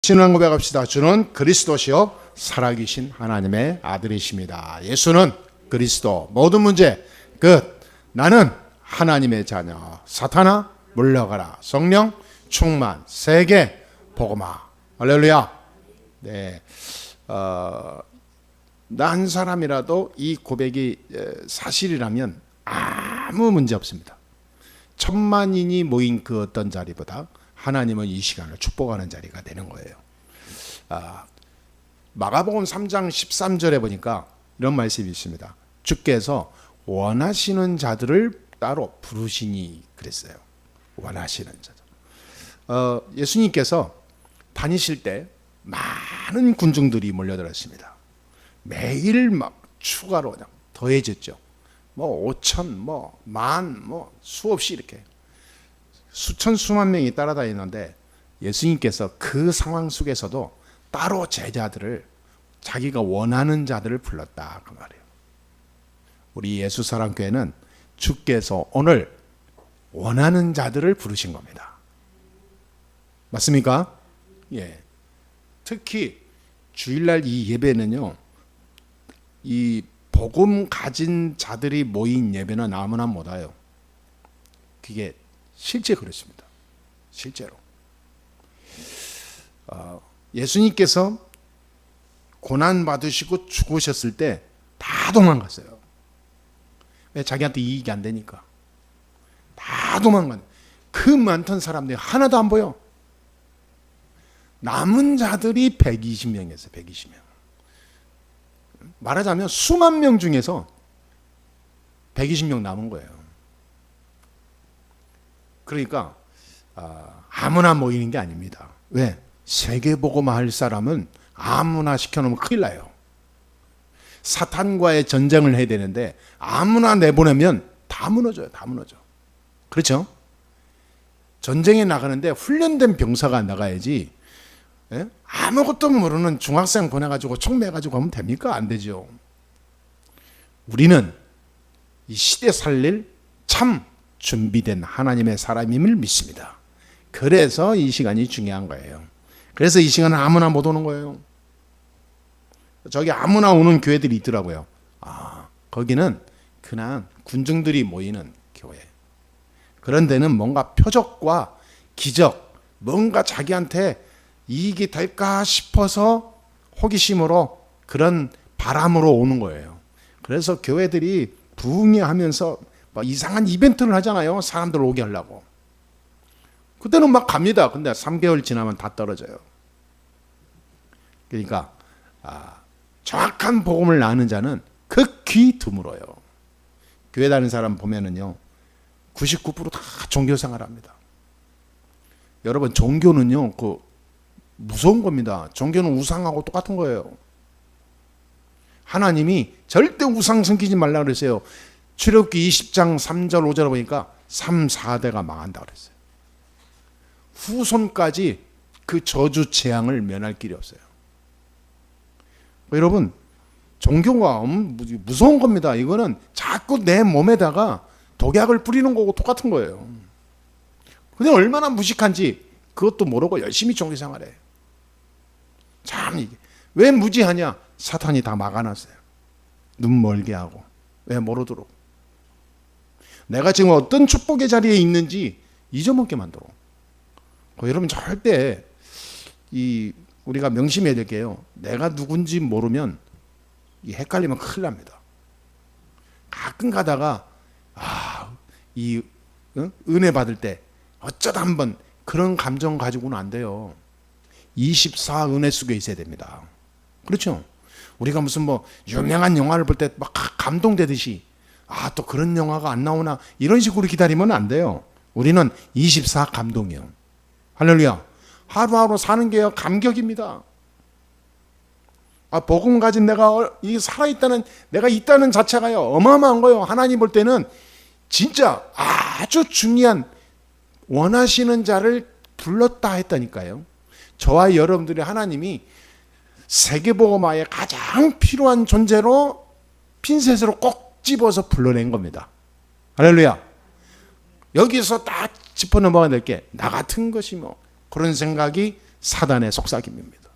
신앙 고백합시다. 주는 그리스도시요 살아계신 하나님의 아들이십니다. 예수는 그리스도. 모든 문제 끝. 나는 하나님의 자녀. 사탄아 물러가라. 성령 충만. 세계 복음화. 할렐루야. 네. 나 한 사람이라도 이 고백이 사실이라면 아무 문제 없습니다. 천만인이 모인 그 어떤 자리보다 하나님은 이 시간을 축복하는 자리가 되는 거예요. 마가복음 3장 13절에 보니까 이런 말씀이 있습니다. 주께서 원하시는 자들을 따로 부르시니 그랬어요. 원하시는 자들. 예수님께서 다니실 때 많은 군중들이 몰려들었습니다. 매일 막 추가로 그냥 더해졌죠. 5천, 10,000, 수없이 이렇게 수천 수만 명이 따라다니는데 예수님께서 그 상황 속에서도 따로 제자들을 자기가 원하는 자들을 불렀다 그 말이에요. 우리 예수사랑교회는 주께서 오늘 원하는 자들을 부르신 겁니다. 맞습니까? 예. 특히 주일날 이 예배는요, 이 복음 가진 자들이 모인 예배는 아무나 못 와요. 그게 실제 그렇습니다. 실제로. 예수님께서 고난 받으시고 죽으셨을 때 다 도망갔어요. 왜? 자기한테 이익이 안 되니까. 다 도망간. 그 많던 사람들이 하나도 안 보여. 남은 자들이 120명이었어요. 120명. 말하자면 수만 명 중에서 120명 남은 거예요. 그러니까 아무나 모이는 게 아닙니다. 왜? 세계복음화 할 사람은 아무나 시켜놓으면 큰일 나요. 사탄과의 전쟁을 해야 되는데 아무나 내보내면 다 무너져요. 다 무너져. 그렇죠? 전쟁에 나가는데 훈련된 병사가 나가야지, 예? 아무것도 모르는 중학생 보내가지고 총 매가지고 하면 됩니까? 안 되죠. 우리는 이 시대 살릴 참 준비된 하나님의 사람임을 믿습니다. 그래서 이 시간이 중요한 거예요. 그래서 이 시간은 아무나 못 오는 거예요. 저기 아무나 오는 교회들이 있더라고요. 거기는 그냥 군중들이 모이는 교회. 그런 데는 뭔가 표적과 기적, 뭔가 자기한테 이익이 될까 싶어서 호기심으로 그런 바람으로 오는 거예요. 그래서 교회들이 부흥회하면서 막 이상한 이벤트를 하잖아요. 사람들 오게 하려고. 그때는 막 갑니다. 근데 3개월 지나면 다 떨어져요. 그러니까 정확한 복음을 아는 자는 극히 드물어요. 교회 다니는 사람 보면은요, 99% 다 종교생활 합니다. 여러분, 종교는요, 무서운 겁니다. 종교는 우상하고 똑같은 거예요. 하나님이 절대 우상 섬기지 말라 그랬어요. 출애굽기 20장 3절 5절에 보니까 3, 4대가 망한다 그랬어요. 후손까지 그 저주 재앙을 면할 길이 없어요. 여러분, 종교가 무서운 겁니다. 이거는 자꾸 내 몸에다가 독약을 뿌리는 거고 똑같은 거예요. 근데 얼마나 무식한지 그것도 모르고 열심히 종교생활해. 참, 이게 왜 무지하냐? 사탄이 다 막아놨어요. 눈 멀게 하고. 왜? 모르도록. 내가 지금 어떤 축복의 자리에 있는지 잊어먹게 만들어. 여러분, 절대 우리가 명심해야 될 게요, 내가 누군지 모르면 헷갈리면 큰일 납니다. 가끔 가다가 은혜 받을 때 어쩌다 한번 그런 감정 가지고는 안 돼요. 24 은혜 속에 있어야 됩니다. 그렇죠? 우리가 무슨 유명한 영화를 볼 때 막 감동되듯이 또 그런 영화가 안 나오나 이런 식으로 기다리면 안 돼요. 우리는 24 감동이요. 할렐루야. 하루하루 사는 게요, 감격입니다. 복음 가진 내가 살아있다는, 내가 있다는 자체가요, 어마어마한 거예요. 하나님 볼 때는 진짜 아주 중요한 원하시는 자를 불렀다 했다니까요. 저와 여러분들이 하나님이 세계복음화에 가장 필요한 존재로 핀셋으로 꼭 집어서 불러낸 겁니다. 할렐루야. 여기서 딱 짚어 넘어가야 될 게 나 같은 것이 그런 생각이 사단의 속삭임입니다.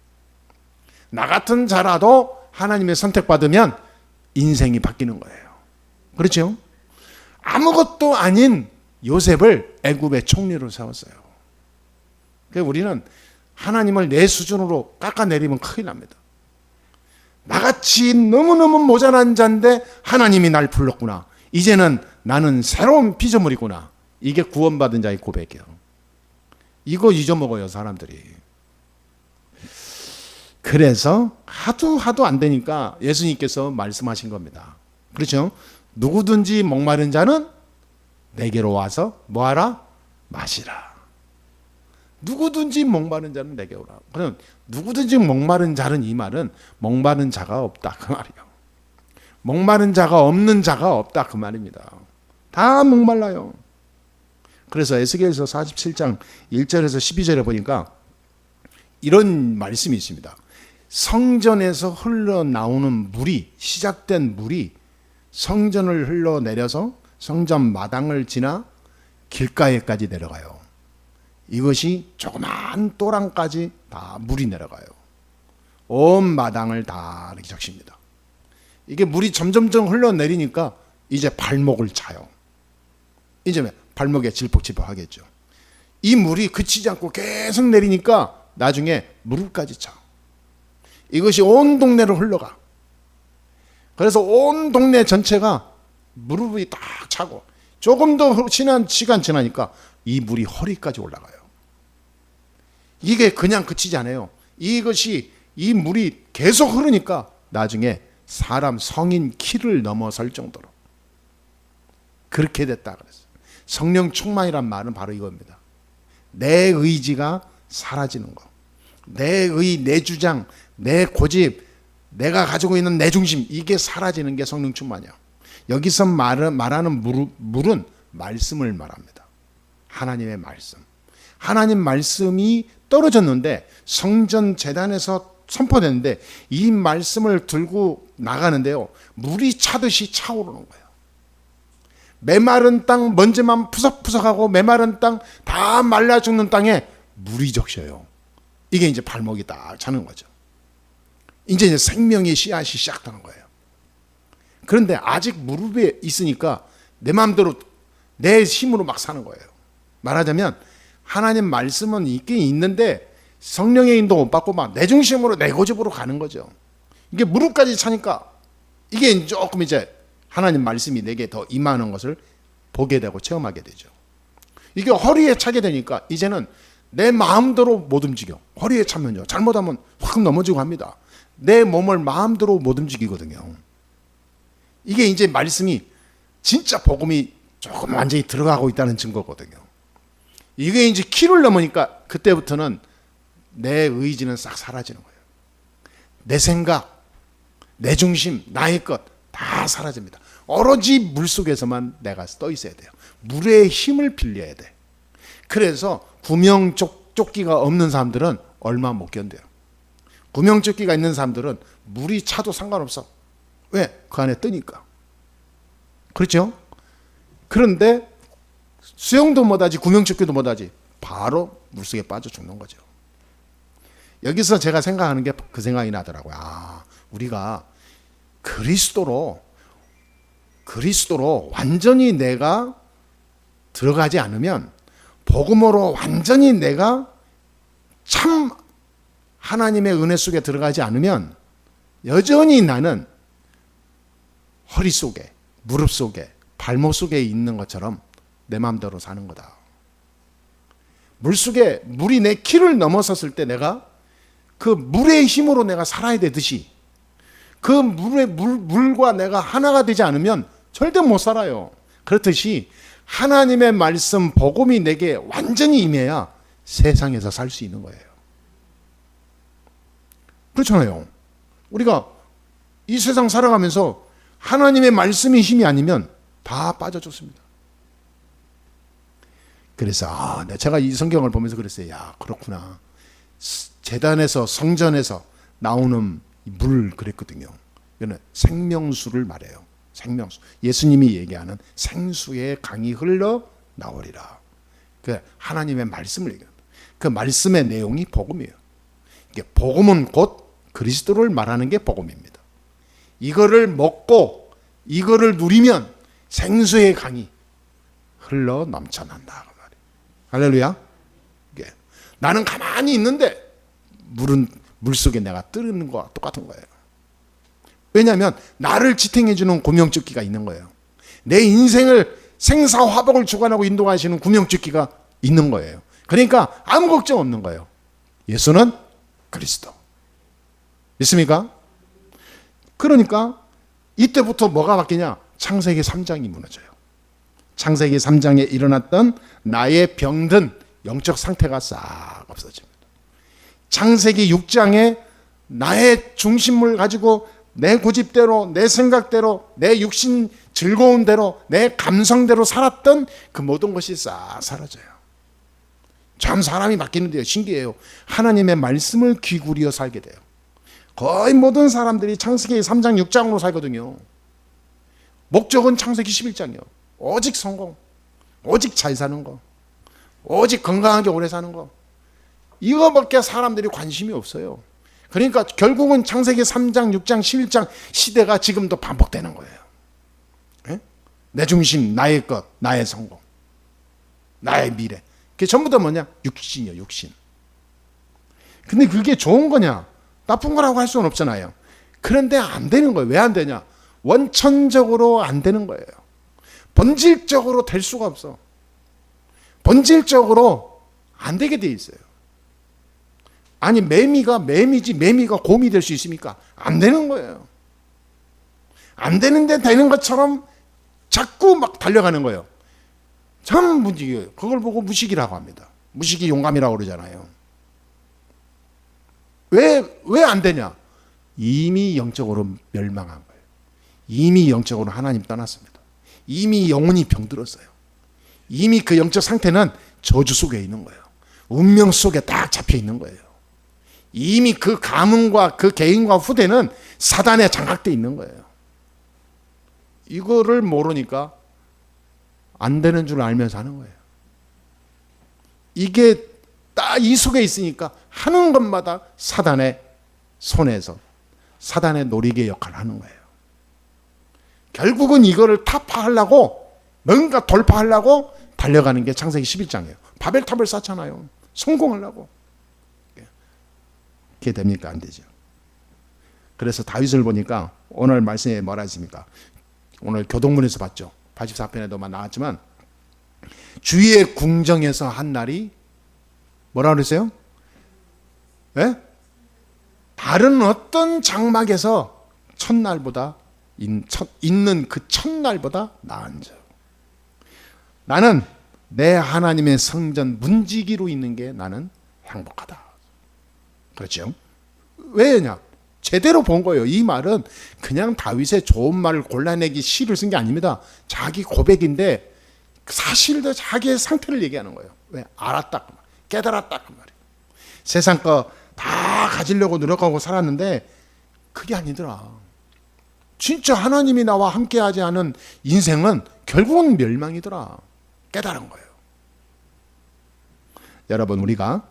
나 같은 자라도 하나님의 선택받으면 인생이 바뀌는 거예요. 그렇죠? 아무것도 아닌 요셉을 애굽의 총리로 세웠어요. 그러니까 우리는 하나님을 내 수준으로 깎아내리면 큰일 납니다. 나같이 너무너무 모자란 자인데 하나님이 날 불렀구나. 이제는 나는 새로운 피조물이구나. 이게 구원받은 자의 고백이에요. 이거 잊어먹어요, 사람들이. 그래서 하도 안 되니까 예수님께서 말씀하신 겁니다. 그렇죠? 누구든지 목마른 자는 내게로 와서 뭐하라? 마시라. 누구든지 목마른 자는 내게 오라. 그럼 누구든지 목마른 자는, 이 말은 목마른 자가 없다 그 말이에요. 목마른 자가 없는 자가 없다 그 말입니다. 다 목말라요. 그래서 에스겔서 47장 1절에서 12절에 보니까 이런 말씀이 있습니다. 성전에서 흘러나오는 물이, 시작된 물이 성전을 흘러내려서 성전 마당을 지나 길가에까지 내려가요. 이것이 조그만 또랑까지 다 물이 내려가요. 온 마당을 다 이렇게 적십니다. 이게 물이 점점점 흘러내리니까 이제 발목을 차요. 이제 발목에 질퍽질퍽하겠죠. 이 물이 그치지 않고 계속 내리니까 나중에 무릎까지 차. 이것이 온 동네로 흘러가. 그래서 온 동네 전체가 무릎이 딱 차고, 조금 더 지난 시간 지나니까 이 물이 허리까지 올라가요. 이게 그냥 그치지 않아요. 이 물이 계속 흐르니까 나중에 사람 성인 키를 넘어설 정도로 그렇게 됐다 그랬어요. 성령 충만이란 말은 바로 이겁니다. 내 의지가 사라지는 거. 내 주장, 내 고집, 내가 가지고 있는 내 중심, 이게 사라지는 게 성령 충만이야. 여기서 말하는 물은 말씀을 말합니다. 하나님의 말씀. 하나님 말씀이 떨어졌는데 성전 제단에서 선포됐는데 이 말씀을 들고 나가는데요, 물이 차듯이 차오르는 거예요. 메마른 땅, 먼지만 푸석푸석하고 메마른 땅, 다 말라 죽는 땅에 물이 적셔요. 이게 이제 발목이 딱 차는 거죠. 이제 생명의 씨앗이 시작하는 거예요. 그런데 아직 무릎에 있으니까 내 마음대로 내 힘으로 막 사는 거예요. 말하자면 하나님 말씀은 있긴 있는데 성령의 인도 못 받고 막 내 중심으로 내 고집으로 가는 거죠. 이게 무릎까지 차니까 이게 조금 이제 하나님 말씀이 내게 더 임하는 것을 보게 되고 체험하게 되죠. 이게 허리에 차게 되니까 이제는 내 마음대로 못 움직여. 허리에 차면요, 잘못하면 확 넘어지고 합니다. 내 몸을 마음대로 못 움직이거든요. 이게 이제 말씀이 진짜 복음이 조금 완전히 들어가고 있다는 증거거든요. 이게 이제 키를 넘으니까 그때부터는 내 의지는 싹 사라지는 거예요. 내 생각, 내 중심, 나의 것 다 사라집니다. 오로지 물속에서만 내가 떠 있어야 돼요. 물의 힘을 빌려야 돼. 그래서 구명조끼가 없는 사람들은 얼마 못 견뎌요. 구명조끼가 있는 사람들은 물이 차도 상관없어. 왜? 그 안에 뜨니까. 그렇죠? 그런데 수영도 못하지, 구명조끼도 못하지, 바로 물속에 빠져 죽는 거죠. 여기서 제가 생각하는 게 그 생각이 나더라고요. 우리가 그리스도로 완전히 내가 들어가지 않으면, 복음으로 완전히 내가 참 하나님의 은혜 속에 들어가지 않으면 여전히 나는 허리 속에, 무릎 속에, 발목 속에 있는 것처럼 내 마음대로 사는 거다. 물속에 물이 내 키를 넘어섰을 때 내가 그 물의 힘으로 내가 살아야 되듯이, 그 물과 내가 하나가 되지 않으면 절대 못 살아요. 그렇듯이 하나님의 말씀, 복음이 내게 완전히 임해야 세상에서 살 수 있는 거예요. 그렇잖아요. 우리가 이 세상 살아가면서 하나님의 말씀이 힘이 아니면 다 빠져 죽습니다. 그래서 제가 이 성경을 보면서 그랬어요. 야, 그렇구나. 제단에서, 성전에서 나오는 물 그랬거든요. 이거는 생명수를 말해요. 생명수. 예수님이 얘기하는 생수의 강이 흘러 나오리라. 그 하나님의 말씀을 얘기합니다. 그 말씀의 내용이 복음이에요. 이게 복음은 곧 그리스도를 말하는 게 복음입니다. 이거를 먹고 이거를 누리면 생수의 강이 흘러 넘쳐난다 그 말이에요. 할렐루야. 나는 가만히 있는데 물속에 내가 뜨는 거와 똑같은 거예요. 왜냐하면 나를 지탱해 주는 구명조끼가 있는 거예요. 내 인생을 생사화복을 주관하고 인도하시는 구명조끼가 있는 거예요. 그러니까 아무 걱정 없는 거예요. 예수는 그리스도. 믿습니까? 그러니까 이때부터 뭐가 바뀌냐? 창세기 3장이 무너져요. 창세기 3장에 일어났던 나의 병든 영적 상태가 싹 없어집니다. 창세기 6장에 나의 중심을 가지고 내 고집대로, 내 생각대로, 내 육신 즐거운 대로, 내 감성대로 살았던 그 모든 것이 싹 사라져요. 참 사람이 바뀌는데요. 신기해요. 하나님의 말씀을 귀 기울여 살게 돼요. 거의 모든 사람들이 창세기 3장 6장으로 살거든요. 목적은 창세기 11장이요. 오직 성공, 오직 잘 사는 거, 오직 건강하게 오래 사는 거, 이거밖에 사람들이 관심이 없어요. 그러니까 결국은 창세기 3장, 6장, 11장 시대가 지금도 반복되는 거예요. 네? 내 중심, 나의 것, 나의 성공, 나의 미래. 그게 전부 다 뭐냐? 육신이요, 육신. 근데 그게 좋은 거냐? 나쁜 거라고 할 수는 없잖아요. 그런데 안 되는 거예요. 왜 안 되냐? 원천적으로 안 되는 거예요. 본질적으로 될 수가 없어. 본질적으로 안 되게 돼 있어요. 아니 매미가 매미지 매미가 곰이 될 수 있습니까? 안 되는 거예요. 안 되는데 되는 것처럼 자꾸 막 달려가는 거예요. 참 문제예요. 그걸 보고 무식이라고 합니다. 무식이 용감이라고 그러잖아요. 왜 안 되냐? 이미 영적으로 멸망한 거예요. 이미 영적으로 하나님 떠났습니다. 이미 영혼이 병들었어요. 이미 그 영적 상태는 저주 속에 있는 거예요. 운명 속에 딱 잡혀 있는 거예요. 이미 그 가문과 그 개인과 후대는 사단에 장악되어 있는 거예요. 이거를 모르니까 안 되는 줄 알면서 하는 거예요. 이게 딱 이 속에 있으니까 하는 것마다 사단의 손에서 사단의 노리개 역할을 하는 거예요. 결국은 이거를 타파하려고 뭔가 돌파하려고 달려가는 게 창세기 11장이에요. 바벨탑을 쌓잖아요. 성공하려고. 그게 됩니까? 안 되죠. 그래서 다윗을 보니까 오늘 말씀에 뭐라 했습니까? 오늘 교동문에서 봤죠. 84편에도만 나왔지만 주의 궁정에서 한 날이 뭐라 그랬어요? 네? 다른 어떤 장막에서 첫날보다 있는 그 첫날보다 나은 자. 나는 내 하나님의 성전 문지기로 있는 게 나는 행복하다. 그렇죠? 왜냐? 제대로 본 거예요. 이 말은 그냥 다윗의 좋은 말을 골라내기 시를 쓴 게 아닙니다. 자기 고백인데 사실도 자기의 상태를 얘기하는 거예요. 왜? 알았다. 깨달았다. 그 말이에요. 세상 거 다 가지려고 노력하고 살았는데 그게 아니더라. 진짜 하나님이 나와 함께하지 않은 인생은 결국은 멸망이더라. 깨달은 거예요. 여러분 우리가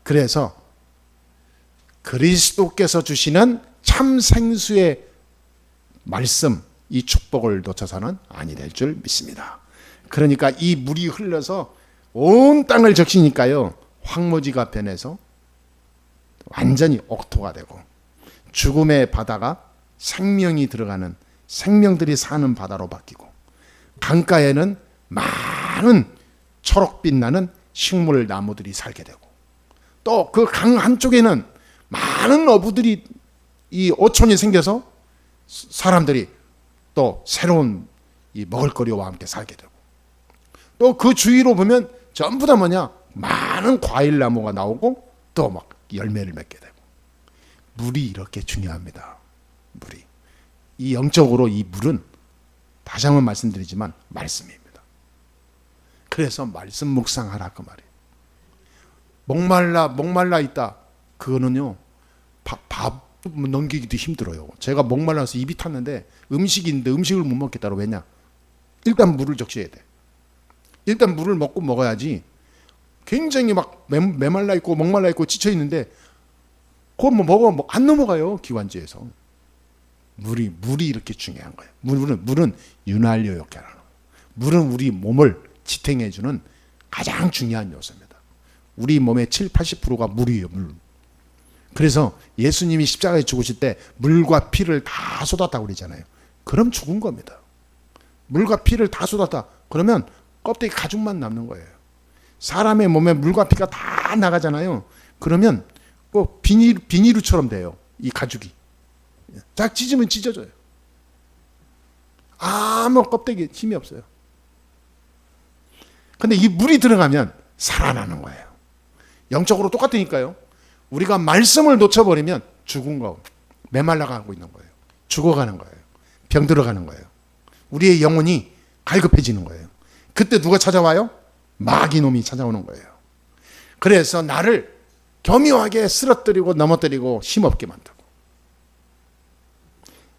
그래서 그리스도께서 주시는 참 생수의 말씀, 이 축복을 놓쳐서는 아니 될 줄 믿습니다. 그러니까 이 물이 흘러서 온 땅을 적시니까요, 황무지가 변해서 완전히 옥토가 되고 죽음의 바다가 생명이 들어가는, 생명들이 사는 바다로 바뀌고, 강가에는 많은 초록빛 나는 식물 나무들이 살게 되고, 또 그 강 한쪽에는 많은 어부들이 이 어촌이 생겨서 사람들이 또 새로운 이 먹을거리와 함께 살게 되고, 또 그 주위로 보면 전부 다 뭐냐, 많은 과일 나무가 나오고 또 막 열매를 맺게 되고. 물이 이렇게 중요합니다. 물이, 이 영적으로 이 물은 다시 한번 말씀드리지만 말씀입니다. 그래서 말씀 묵상하라 그 말이에요. 목말라 있다, 그거는요 밥 넘기기도 힘들어요. 제가 목말라서 입이 탔는데 음식인데 음식을 못 먹겠다고. 왜냐? 일단 물을 적셔야 돼. 일단 물을 먹어야지 굉장히 막 메말라 있고 목말라 있고 지쳐 있는데 그거 뭐 먹어 안 넘어가요. 기관지에서. 물이 이렇게 중요한 거예요. 물은 윤활유 역할을 하는 거예요. 물은 우리 몸을 지탱해 주는 가장 중요한 요소입니다. 우리 몸의 70-80%가 물이에요. 물. 그래서 예수님이 십자가에 죽으실 때 물과 피를 다 쏟았다고 그러잖아요. 그럼 죽은 겁니다. 물과 피를 다 쏟았다. 그러면 껍데기 가죽만 남는 거예요. 사람의 몸에 물과 피가 다 나가잖아요. 그러면 꼭 비닐우처럼 돼요. 이 가죽이. 딱 찢으면 찢어져요. 아무 껍데기 힘이 없어요. 근데 이 물이 들어가면 살아나는 거예요. 영적으로 똑같으니까요. 우리가 말씀을 놓쳐버리면 죽은 거, 메말라가고 있는 거예요. 죽어가는 거예요. 병 들어가는 거예요. 우리의 영혼이 갈급해지는 거예요. 그때 누가 찾아와요? 마귀놈이 찾아오는 거예요. 그래서 나를 교묘하게 쓰러뜨리고 넘어뜨리고 힘없게 만들고,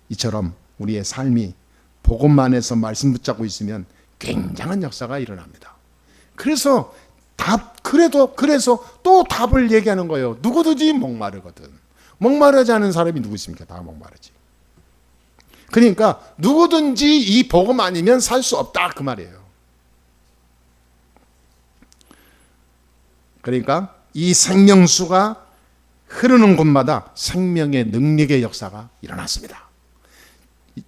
이처럼 우리의 삶이 복음만 해서 말씀 붙잡고 있으면 굉장한 역사가 일어납니다. 그래서 또 답을 얘기하는 거예요. 누구든지 목마르거든. 목마르지 않은 사람이 누구 있습니까? 다 목마르지. 그러니까 누구든지 이 복음 아니면 살 수 없다, 그 말이에요. 그러니까 이 생명수가 흐르는 곳마다 생명의 능력의 역사가 일어났습니다.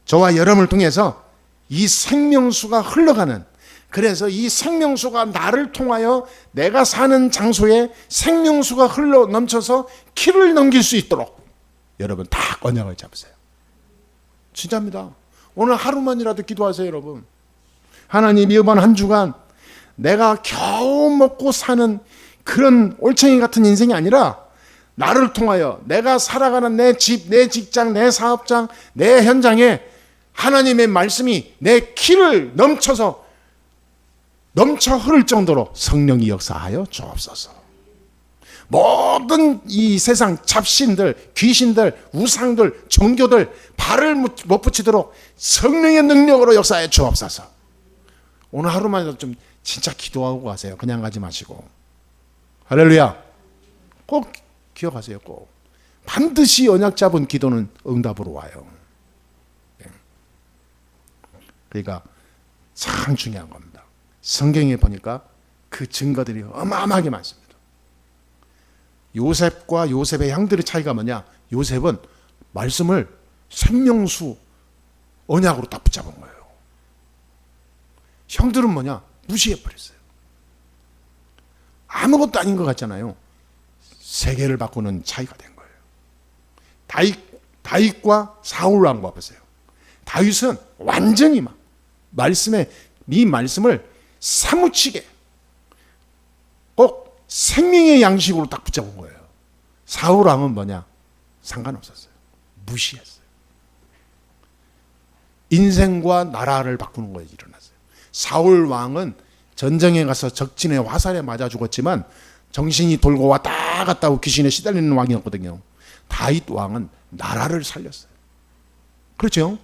저와 여러분을 통해서 이 생명수가 흘러가는, 그래서 이 생명수가 나를 통하여 내가 사는 장소에 생명수가 흘러 넘쳐서 키를 넘길 수 있도록 여러분 다 언약을 잡으세요. 진짜입니다. 오늘 하루만이라도 기도하세요, 여러분. 하나님, 이번 한 주간 내가 겨우 먹고 사는 그런 올챙이 같은 인생이 아니라 나를 통하여 내가 살아가는 내 집, 내 직장, 내 사업장, 내 현장에 하나님의 말씀이 내 키를 넘쳐 흐를 정도로 성령이 역사하여 주옵소서. 모든 이 세상 잡신들, 귀신들, 우상들, 종교들 발을 못 붙이도록 성령의 능력으로 역사하여 주옵소서. 오늘 하루만이라도 좀 진짜 기도하고 가세요. 그냥 가지 마시고. 할렐루야. 꼭 기억하세요. 꼭. 반드시 언약 잡은 기도는 응답으로 와요. 그러니까 참 중요한 겁니다. 성경에 보니까 그 증거들이 어마어마하게 많습니다. 요셉과 요셉의 형들의 차이가 뭐냐? 요셉은 말씀을 생명수 언약으로 딱 붙잡은 거예요. 형들은 뭐냐? 무시해버렸어요. 아무것도 아닌 것 같잖아요. 세계를 바꾸는 차이가 된 거예요. 다윗과 사울 왕 봐보세요. 다윗은 완전히 막 이 말씀을 사무치게 꼭 생명의 양식으로 딱 붙잡은 거예요. 사울 왕은 뭐냐? 상관없었어요. 무시했어요. 인생과 나라를 바꾸는 거에 일어났어요. 사울 왕은 전쟁에 가서 적진의 화살에 맞아 죽었지만 정신이 돌고 왔다 갔다 하고 귀신에 시달리는 왕이었거든요. 다윗 왕은 나라를 살렸어요. 그렇죠?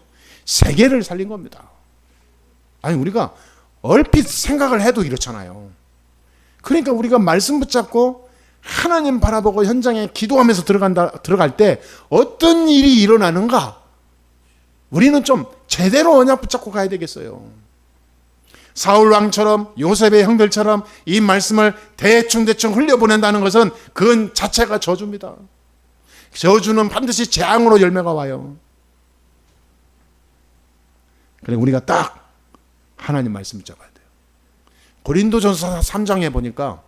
세계를 살린 겁니다. 아니, 우리가 얼핏 생각을 해도 이렇잖아요. 그러니까 우리가 말씀 붙잡고 하나님 바라보고 현장에 기도하면서 들어갈 때 어떤 일이 일어나는가? 우리는 좀 제대로 언약 붙잡고 가야 되겠어요. 사울 왕처럼 요셉의 형들처럼 이 말씀을 대충 흘려보낸다는 것은 그건 자체가 저주입니다. 저주는 반드시 재앙으로 열매가 와요. 그래, 우리가 딱 하나님 말씀 붙잡아야 돼요. 고린도전서 3장에 보니까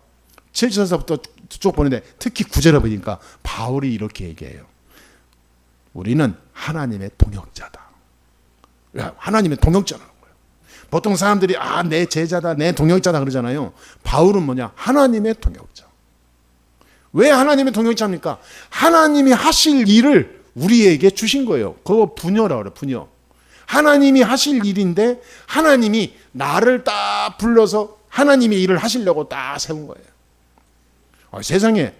7절서부터 쭉 보는데 특히 9절에 보니까 바울이 이렇게 얘기해요. 우리는 하나님의 동역자다. 하나님의 동역자라는 거예요. 보통 사람들이 내 제자다, 내 동역자다 그러잖아요. 바울은 뭐냐? 하나님의 동역자. 왜 하나님의 동역자입니까? 하나님이 하실 일을 우리에게 주신 거예요. 그거 부녀라고 그래요. 부녀. 하나님이 하실 일인데 하나님이 나를 딱 불러서 하나님의 일을 하시려고 딱 세운 거예요. 세상에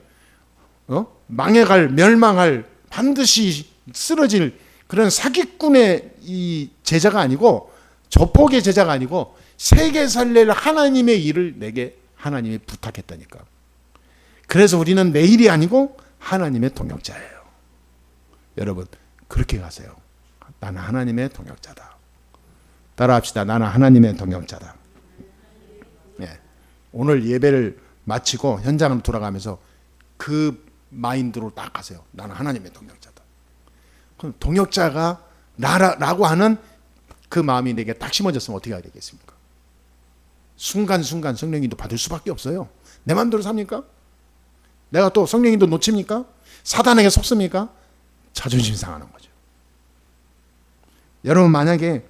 망해갈, 멸망할, 반드시 쓰러질 그런 사기꾼의 이 제자가 아니고, 조폭의 제자가 아니고 세계 살릴 하나님의 일을 내게 하나님이 부탁했다니까. 그래서 우리는 내 일이 아니고 하나님의 동역자예요. 여러분 그렇게 가세요. 나는 하나님의 동역자다. 따라합시다. 나는 하나님의 동역자다. 네. 오늘 예배를 마치고 현장으로 돌아가면서 그 마인드로 딱 가세요. 나는 하나님의 동역자다. 그럼 동역자가 나라고 하는 그 마음이 내게 딱 심어졌으면 어떻게 해야 되겠습니까? 순간순간 성령님도 받을 수밖에 없어요. 내 마음대로 삽니까? 내가 또 성령님도 놓칩니까? 사단에게 속습니까? 자존심 상하는 거죠. 여러분 만약에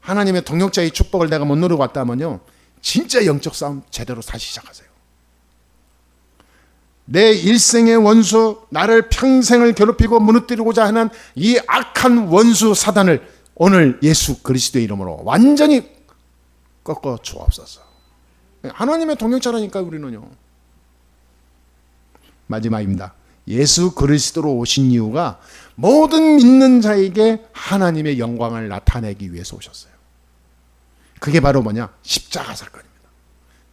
하나님의 동역자의 축복을 내가 못 누리고 왔다면요, 진짜 영적 싸움 제대로 다시 시작하세요. 내 일생의 원수, 나를 평생을 괴롭히고 무너뜨리고자 하는 이 악한 원수 사단을 오늘 예수 그리스도의 이름으로 완전히 꺾어 주옵소서. 하나님의 동역자라니까 우리는요. 마지막입니다. 예수 그리스도로 오신 이유가 모든 믿는 자에게 하나님의 영광을 나타내기 위해서 오셨어요. 그게 바로 뭐냐? 십자가 사건입니다.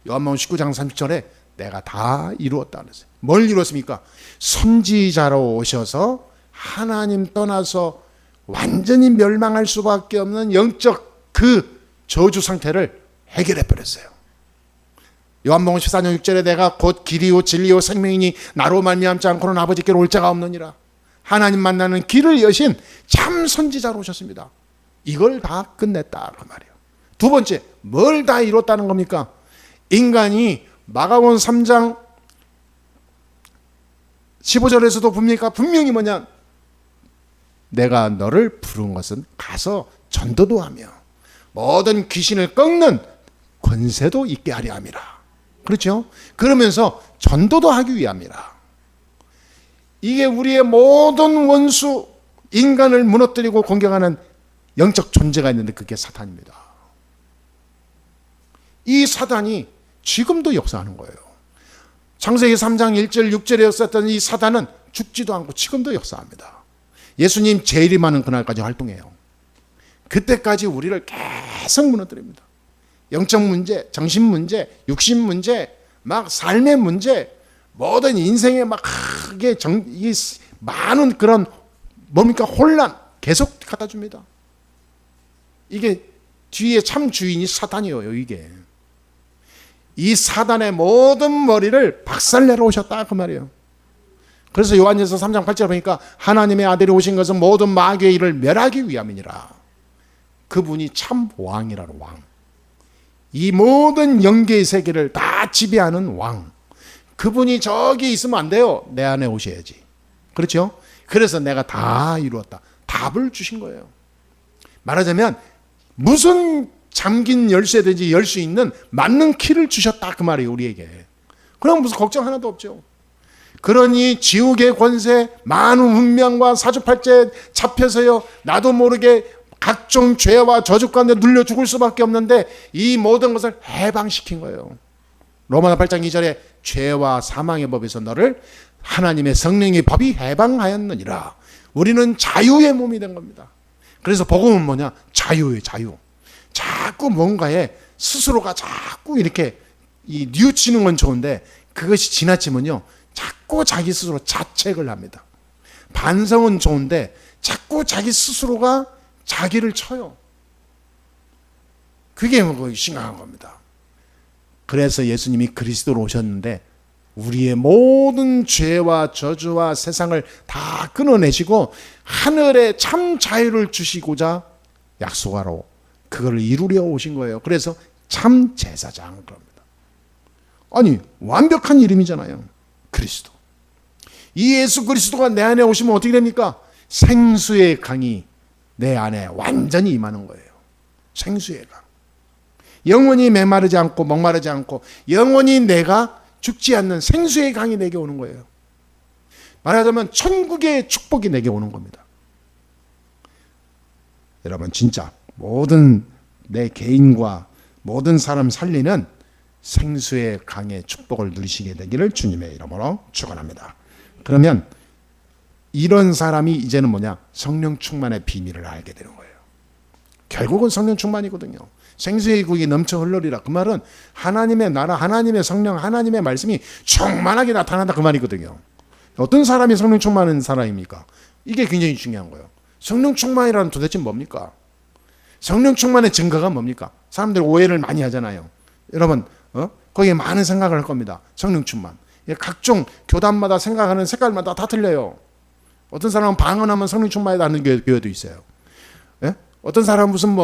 요한복음 19장 30절에 내가 다 이루었다 그랬어요. 뭘 이루었습니까? 선지자로 오셔서 하나님 떠나서 완전히 멸망할 수밖에 없는 영적 그 저주 상태를 해결해 버렸어요. 요한복음 14장 6절에 내가 곧 길이요 진리요 생명이니 나로 말미암지 않고는 아버지께로 올 자가 없느니라. 하나님 만나는 길을 여신 참 선지자로 오셨습니다. 이걸 다 끝냈다 그 말이에요. 두 번째, 뭘 다 이뤘다는 겁니까? 인간이 마가복음 3장 15절에서도 봅니까? 분명히 뭐냐? 내가 너를 부른 것은 가서 전도도 하며 모든 귀신을 꺾는 권세도 있게 하려 함이라. 그렇죠? 그러면서 전도도 하기 위함이라. 이게 우리의 모든 원수 인간을 무너뜨리고 공격하는 영적 존재가 있는데 그게 사탄입니다. 이 사단이 지금도 역사하는 거예요. 창세기 3장 1절 6절에 역사했던 이 사단은 죽지도 않고 지금도 역사합니다. 예수님 재림하는 그날까지 활동해요. 그때까지 우리를 계속 무너뜨립니다. 영적 문제, 정신 문제, 육신 문제, 막 삶의 문제, 모든 인생에 막 크게 이 많은 그런 뭡니까 혼란 계속 갖다 줍니다. 이게 뒤에 참 주인이 사단이에요. 이게 이 사단의 모든 머리를 박살내러 오셨다 그 말이에요. 그래서 요한일서 3장 8절 보니까 하나님의 아들이 오신 것은 모든 마귀의 일을 멸하기 위함이니라. 그분이 참 왕이라는 왕. 이 모든 영계의 세계를 다 지배하는 왕. 그분이 저기 있으면 안 돼요. 내 안에 오셔야지. 그렇죠? 그래서 내가 다 이루었다. 답을 주신 거예요. 말하자면 무슨 잠긴 열쇠든지 열 수 있는 맞는 키를 주셨다 그 말이에요. 우리에게. 그럼 무슨 걱정 하나도 없죠. 그러니 지옥의 권세, 많은 운명과 사주팔자에 잡혀서요 나도 모르게 각종 죄와 저주 가운데 눌려 죽을 수밖에 없는데 이 모든 것을 해방시킨 거예요. 로마서 8장 2절에 죄와 사망의 법에서 너를 하나님의 성령의 법이 해방하였느니라. 우리는 자유의 몸이 된 겁니다. 그래서 복음은 뭐냐? 자유예요. 자유. 자꾸 뭔가에 스스로가 자꾸 이렇게 뉘우치는 건 좋은데 그것이 지나치면요 자꾸 자기 스스로 자책을 합니다. 반성은 좋은데 자꾸 자기 스스로가 자기를 쳐요. 그게 심각한 겁니다. 그래서 예수님이 그리스도로 오셨는데 우리의 모든 죄와 저주와 세상을 다 끊어내시고 하늘에 참 자유를 주시고자 약속하러 그걸 이루려 오신 거예요. 그래서 참 제사장 그럽니다. 아니 완벽한 이름이잖아요. 그리스도. 이 예수 그리스도가 내 안에 오시면 어떻게 됩니까? 생수의 강이 내 안에 완전히 임하는 거예요. 생수의 강. 영원히 메마르지 않고 목마르지 않고 영원히 내가 죽지 않는 생수의 강이 내게 오는 거예요. 말하자면 천국의 축복이 내게 오는 겁니다. 여러분 진짜 모든 내 개인과 모든 사람 살리는 생수의 강의 축복을 누리시게 되기를 주님의 이름으로 축원합니다. 그러면 이런 사람이 이제는 뭐냐? 성령 충만의 비밀을 알게 되는 거예요. 결국은 성령 충만이거든요. 생수의 국이 넘쳐 흘러리라. 그 말은 하나님의 나라, 하나님의 성령, 하나님의 말씀이 충만하게 나타난다 그 말이거든요. 어떤 사람이 성령 충만한 사람입니까? 이게 굉장히 중요한 거예요. 성령 충만이라는 도대체 뭡니까? 성령 충만의 증거가 뭡니까? 사람들이 오해를 많이 하잖아요. 여러분 거기에 많은 생각을 할 겁니다. 성령 충만. 각종 교단마다 생각하는 색깔마다 다 틀려요. 어떤 사람은 방언하면 성령 충만이라는 교회도 있어요. 예? 어떤 사람은 무슨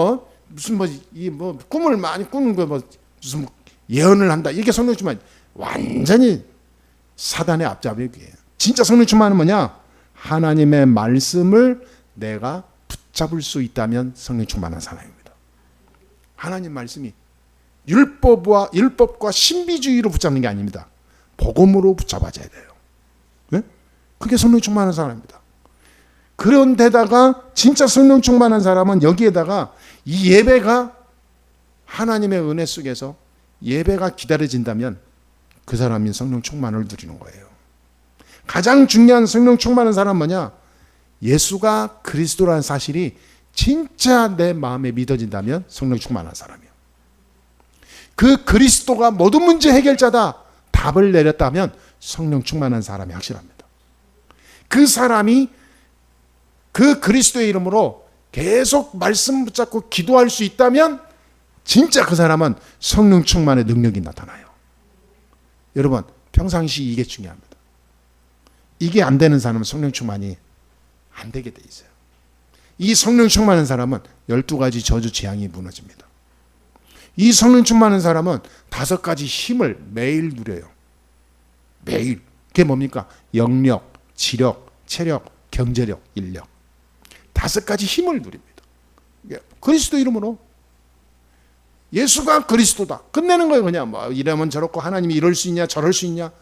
꿈을 많이 꾸는 거 무슨 예언을 한다. 이게 성령 충만. 완전히 사단의 앞잡이기예요. 진짜 성령 충만은 뭐냐? 하나님의 말씀을 내가 붙잡을 수 있다면 성령 충만한 사람입니다. 하나님 말씀이 율법과 신비주의로 붙잡는 게 아닙니다. 복음으로 붙잡아져야 돼요. 네? 그게 성령 충만한 사람입니다. 그런데다가 진짜 성령 충만한 사람은 여기에다가 이 예배가 하나님의 은혜 속에서 예배가 기다려진다면 그 사람이 성령 충만을 누리는 거예요. 가장 중요한 성령 충만한 사람은 뭐냐? 예수가 그리스도라는 사실이 진짜 내 마음에 믿어진다면 성령 충만한 사람이에요. 그 그리스도가 모든 문제 해결자다. 답을 내렸다면 성령 충만한 사람이 확실합니다. 그 사람이 그 그리스도의 이름으로 계속 말씀 붙잡고 기도할 수 있다면 진짜 그 사람은 성령 충만의 능력이 나타나요. 여러분 평상시 이게 중요합니다. 이게 안 되는 사람은 성령 충만이 안 되게 돼 있어요. 이 성령 충만한 사람은 12가지 저주 재앙이 무너집니다. 이 성령 충만한 사람은 5가지 힘을 매일 누려요. 매일. 그게 뭡니까? 영력, 지력, 체력, 경제력, 인력. 5가지 힘을 누립니다. 그리스도 이름으로. 예수가 그리스도다. 끝내는 거예요. 그냥 이러면 저렇고 하나님이 이럴 수 있냐 저럴 수 있냐.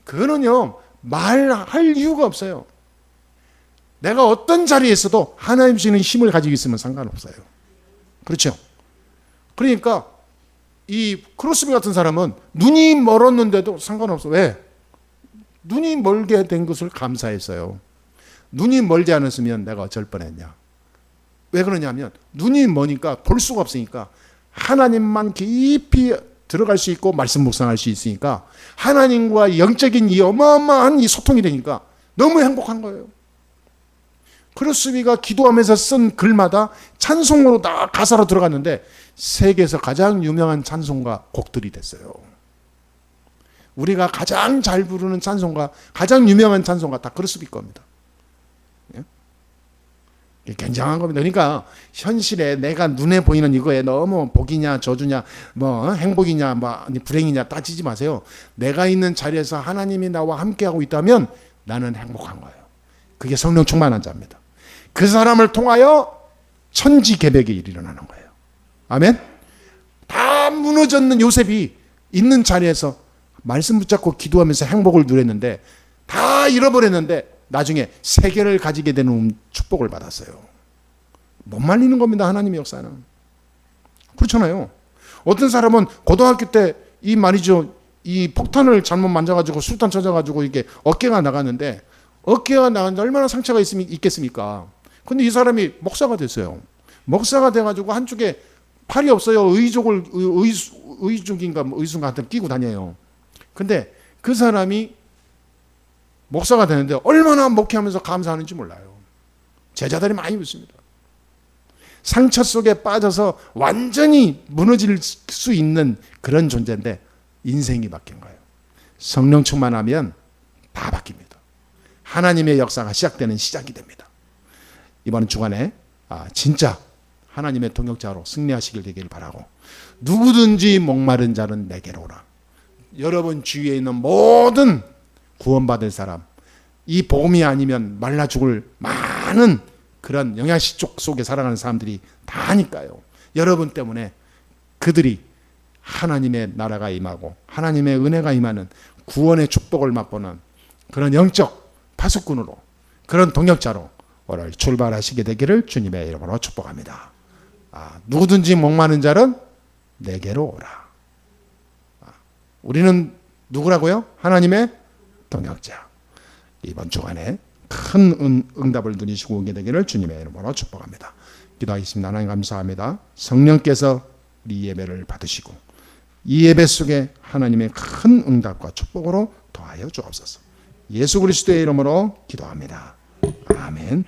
그거는요 말할 이유가 없어요. 내가 어떤 자리에 있어도 하나님 주시는 힘을 가지고 있으면 상관없어요. 그렇죠? 그러니까 이 크로스비 같은 사람은 눈이 멀었는데도 상관없어. 왜? 눈이 멀게 된 것을 감사했어요. 눈이 멀지 않았으면 내가 어쩔 뻔했냐. 왜 그러냐면 눈이 머니까 볼 수가 없으니까 하나님만 깊이 들어갈 수 있고 말씀 묵상할 수 있으니까 하나님과 영적인 이 어마어마한 이 소통이 되니까 너무 행복한 거예요. 크로스비가 기도하면서 쓴 글마다 찬송으로 다 가사로 들어갔는데 세계에서 가장 유명한 찬송가 곡들이 됐어요. 우리가 가장 잘 부르는 찬송가, 가장 유명한 찬송가 다 크로스비 겁니다. 예? 굉장한 겁니다. 그러니까 현실에 내가 눈에 보이는 이거에 너무 복이냐 저주냐 행복이냐 불행이냐 따지지 마세요. 내가 있는 자리에서 하나님이 나와 함께하고 있다면 나는 행복한 거예요. 그게 성령 충만한 자입니다. 그 사람을 통하여 천지개벽의 일이 일어나는 거예요. 아멘? 다 무너졌는 요셉이 있는 자리에서 말씀 붙잡고 기도하면서 행복을 누렸는데 다 잃어버렸는데 나중에 세계를 가지게 되는 축복을 받았어요. 못 말리는 겁니다. 하나님의 역사는. 그렇잖아요. 어떤 사람은 고등학교 때 이 말이죠. 이 폭탄을 잘못 만져가지고 술탄 쳐져가지고 이게 어깨가 나갔는데 얼마나 상처가 있겠습니까? 근데 이 사람이 목사가 됐어요. 목사가 돼가지고 한쪽에 팔이 없어요. 의족인가 의순가 하여튼 끼고 다녀요. 근데 그 사람이 목사가 되는데 얼마나 목회하면서 감사하는지 몰라요. 제자들이 많이 묻습니다. 상처 속에 빠져서 완전히 무너질 수 있는 그런 존재인데 인생이 바뀐 거예요. 성령 충만하면 다 바뀝니다. 하나님의 역사가 시작되는 시작이 됩니다. 이번 주간에 진짜 하나님의 동역자로 승리하시길 되기를 바라고 누구든지 목마른 자는 내게로 오라. 여러분 주위에 있는 모든 구원받을 사람 이 복음이 아니면 말라 죽을 많은 그런 영양실족 속에 살아가는 사람들이 다 하니까요. 여러분 때문에 그들이 하나님의 나라가 임하고 하나님의 은혜가 임하는 구원의 축복을 맛보는 그런 영적 파수꾼으로 그런 동역자로 오늘 출발하시게 되기를 주님의 이름으로 축복합니다. 누구든지 목마른 자는 내게로 오라. 우리는 누구라고요? 하나님의 동역자. 이번 주간에 큰 응답을 누리시고 오게 되기를 주님의 이름으로 축복합니다. 기도하겠습니다. 하나님 감사합니다. 성령께서 우리 예배를 받으시고 이 예배 속에 하나님의 큰 응답과 축복으로 더하여 주옵소서. 예수 그리스도의 이름으로 기도합니다. 아멘.